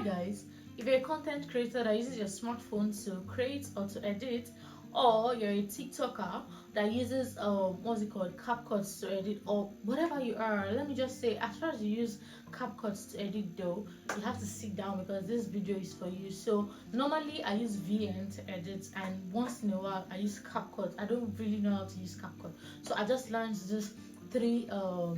Hi guys, if you're a content creator that uses your smartphone to create or to edit, or you're a TikToker that uses what's it called, CapCut to edit, or whatever you are, let me just say, as far as you use CapCut to edit though, you have to sit down because this video is for you. So normally I use VN to edit, and once in a while I use CapCut. I don't really know how to use CapCut, so I just learned this three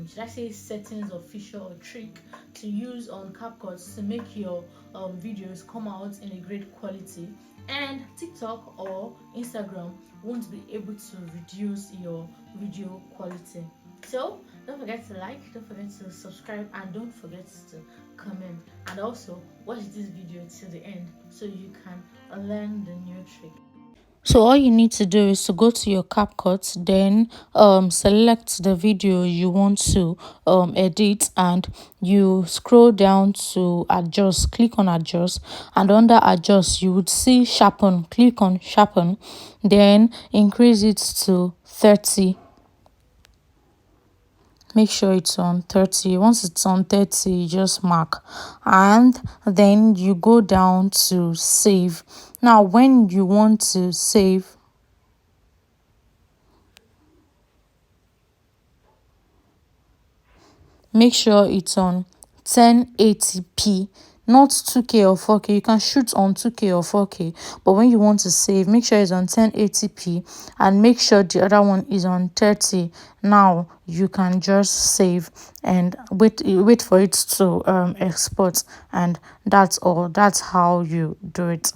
should I say settings or feature or trick to use on CapCut to make your videos come out in a great quality, and TikTok or Instagram won't be able to reduce your video quality. So don't forget to like, don't forget to subscribe, and don't forget to comment, and also watch this video till the end so you can learn the new trick. So all you need to do is to go to your CapCut, then select the video you want to edit, and you scroll down to adjust, click on adjust, and under adjust you would see sharpen. Click on sharpen, then increase it to 30. Make sure it's on 30. Once it's on 30, you just mark, and then you go down to save. Now when you want to save, make sure it's on 1080p, not 2K or 4K. You can shoot on 2K or 4K, but when you want to save, make sure it's on 1080p, and make sure the other one is on 30. Now you can just save and wait for it to export, and that's all. That's how you do it.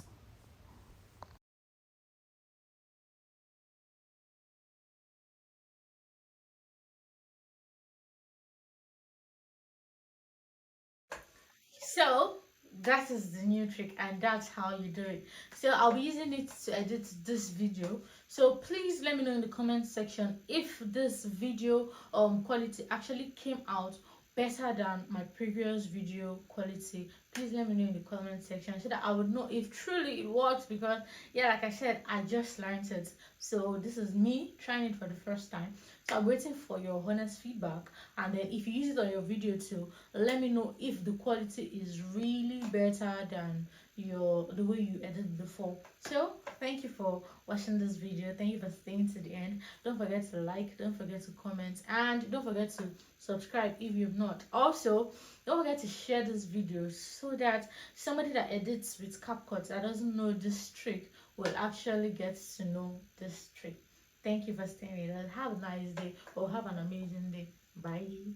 So that is the new trick, and that's how you do it. So I'll be using it to edit this video. So please let me know in the comment section if this video quality actually came out better than my previous video quality. Please let me know in the comment section so that I would know if truly it works, because yeah, like I said, I just learned it, so this is me trying it for the first time. So I'm waiting for your honest feedback, and then if you use it on your video too, let me know if the quality is really better than the way you edited before. So thank you for watching this video. Thank you for staying to the end. Don't forget to like, don't forget to comment, and don't forget to subscribe if you've not. Also, don't forget to share this video so that somebody that edits with CapCut that doesn't know this trick will actually get to know this trick. Thank you for staying with us. Have a nice day, or have an amazing day. Bye.